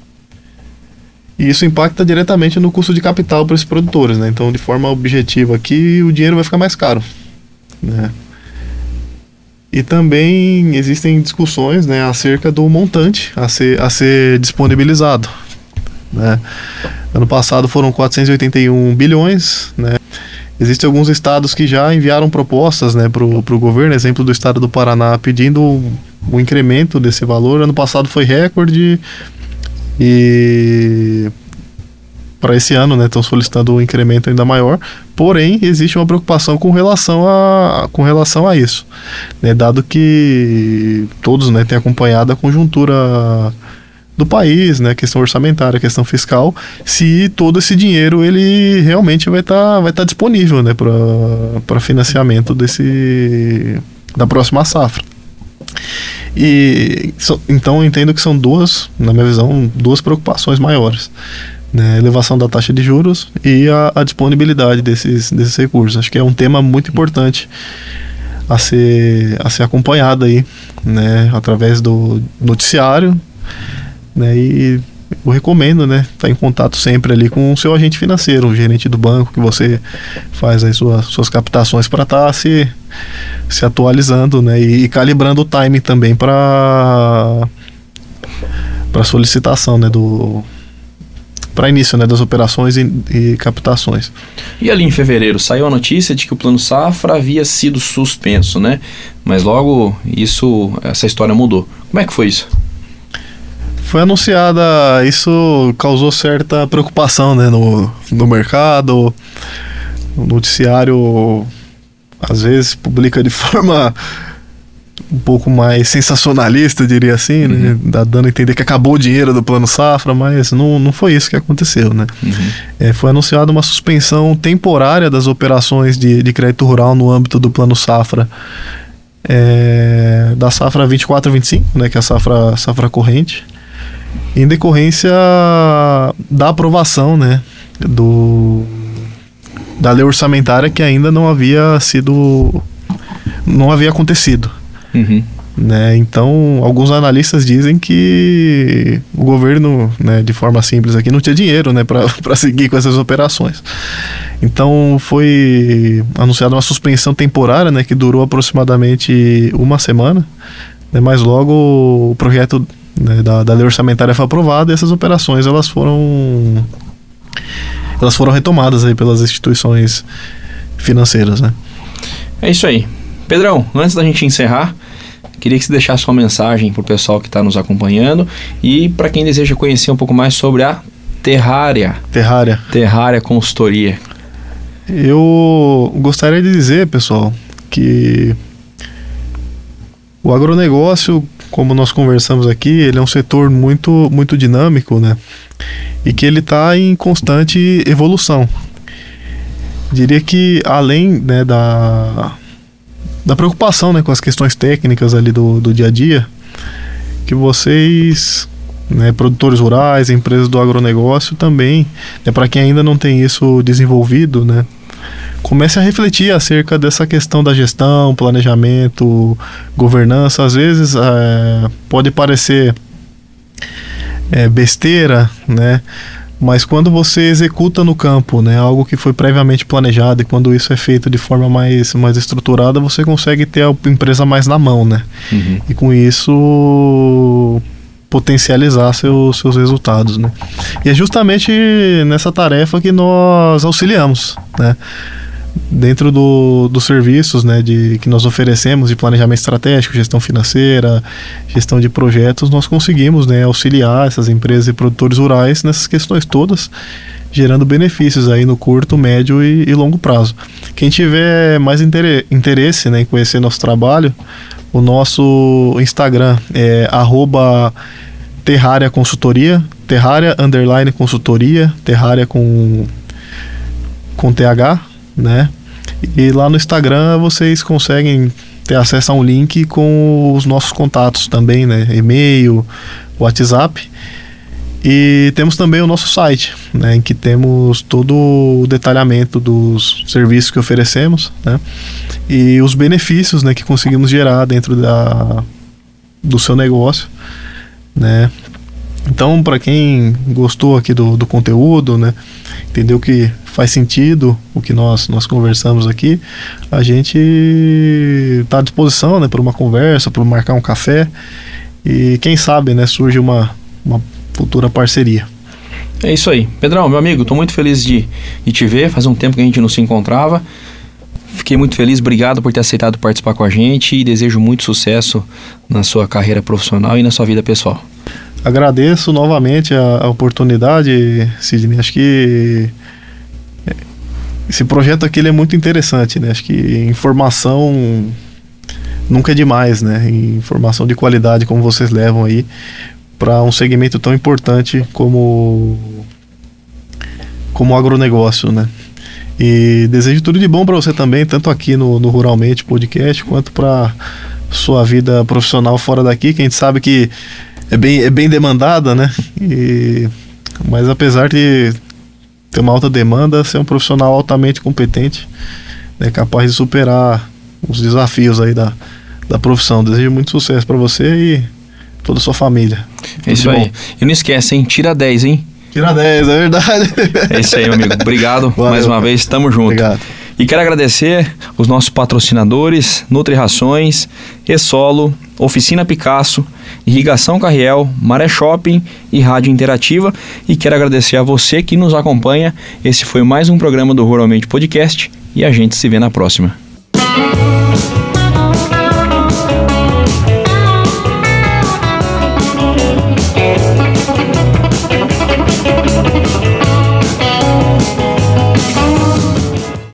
E isso impacta diretamente no custo de capital para esses produtores, né? Então, de forma objetiva aqui, o dinheiro vai ficar mais caro, né? E também existem discussões, né, acerca do montante a ser disponibilizado, né? Ano passado foram 481 bilhões, né? Existem alguns estados que já enviaram propostas, né, para o governo, exemplo do estado do Paraná, pedindo um incremento desse valor. Ano passado foi recorde e para esse ano, né, estão solicitando um incremento ainda maior. Porém, existe uma preocupação com relação a isso, né, dado que todos, né, têm acompanhado a conjuntura do país, né, questão orçamentária, questão fiscal, se todo esse dinheiro ele realmente vai tá disponível, né, para financiamento da próxima safra. Então eu entendo que são na minha visão, duas preocupações maiores, né, a elevação da taxa de juros e a disponibilidade desses recursos. Acho que é um tema muito importante a ser acompanhado aí, né, através do noticiário, né, e eu recomendo, né, estar em contato sempre ali com o seu agente financeiro, o gerente do banco, que você faz aí suas captações para estar se atualizando, né, e calibrando o timing também para solicitação, né, para início, né, das operações e captações. E ali em fevereiro saiu a notícia de que o Plano Safra havia sido suspenso, né, mas logo essa história mudou. Como é que foi isso? Foi anunciada, isso causou certa preocupação, né, no mercado. O noticiário às vezes publica de forma um pouco mais sensacionalista, diria assim, né, dando a entender que acabou o dinheiro do Plano Safra, mas não foi isso que aconteceu, né. Foi anunciada uma suspensão temporária das operações de crédito rural no âmbito do Plano Safra, da safra 24-25, né, que é a safra corrente, em decorrência da aprovação, né, da lei orçamentária, que ainda não havia acontecido. Né? Então, alguns analistas dizem que o governo, né, de forma simples aqui, não tinha dinheiro, né, para seguir com essas operações. Então, foi anunciada uma suspensão temporária, né, que durou aproximadamente uma semana, né, mas logo o projeto, né, da lei orçamentária foi aprovada e essas operações elas foram retomadas aí pelas instituições financeiras, né? É isso aí. Pedrão, antes da gente encerrar, queria que você deixasse uma mensagem para o pessoal que está nos acompanhando e para quem deseja conhecer um pouco mais sobre a Terraria Consultoria. Eu gostaria de dizer, pessoal, que o agronegócio, como nós conversamos aqui, ele é um setor muito, muito dinâmico, né? E que ele está em constante evolução. Diria que além, né, da preocupação, né, com as questões técnicas ali do dia a dia, que vocês, né, produtores rurais, empresas do agronegócio também, né, para quem ainda não tem isso desenvolvido, né, comece a refletir acerca dessa questão da gestão, planejamento, governança. Às vezes pode parecer besteira, né, mas quando você executa no campo, né, algo que foi previamente planejado, e quando isso é feito de forma mais estruturada, você consegue ter a empresa mais na mão, né? Uhum. E com isso potencializar seus resultados, né? E é justamente nessa tarefa que nós auxiliamos, né? Dentro dos serviços, né, que nós oferecemos de planejamento estratégico, gestão financeira, gestão de projetos, nós conseguimos, né, auxiliar essas empresas e produtores rurais nessas questões todas, gerando benefícios aí no curto, médio e longo prazo. Quem tiver mais interesse, né, em conhecer nosso trabalho, o nosso Instagram é @Terraria Consultoria, Terraria _consultoria, Terraria com TH, né? E lá no Instagram vocês conseguem ter acesso a um link com os nossos contatos também, né? E-mail, WhatsApp. E temos também o nosso site, né, em que temos todo o detalhamento dos serviços que oferecemos, né, e os benefícios, né, que conseguimos gerar dentro do seu negócio, né. Então, para quem gostou aqui do conteúdo, né, entendeu que faz sentido o que nós conversamos aqui, a gente está à disposição, né, para uma conversa, para marcar um café, e quem sabe, né, surge uma futura parceria. É isso aí. Pedrão, meu amigo, estou muito feliz de te ver. Faz um tempo que a gente não se encontrava. Fiquei muito feliz, obrigado por ter aceitado participar com a gente e desejo muito sucesso na sua carreira profissional e na sua vida pessoal. Agradeço novamente a oportunidade, Sidney. Acho que esse projeto aqui ele é muito interessante, né? Acho que informação nunca é demais, né? Informação de qualidade como vocês levam aí para um segmento tão importante como o agronegócio, né? E desejo tudo de bom para você também, tanto aqui no Ruralmente Podcast, quanto para sua vida profissional fora daqui, que a gente sabe que é bem demandada, né? Mas apesar de ter uma alta demanda, ser um profissional altamente competente, né, capaz de superar os desafios aí da profissão. Desejo muito sucesso para você e toda a sua família. É isso aí. E não esquece, hein? Tira 10, hein? Tira 10, é verdade. É isso aí, meu amigo. Obrigado. Valeu, mais uma vez, tamo junto. Obrigado. E quero agradecer os nossos patrocinadores, Nutri-Rações, E-Solo, Oficina Picasso, Irrigação Carriel, Maré Shopping e Rádio Interativa. E quero agradecer a você que nos acompanha. Esse foi mais um programa do Ruralmente Podcast e a gente se vê na próxima.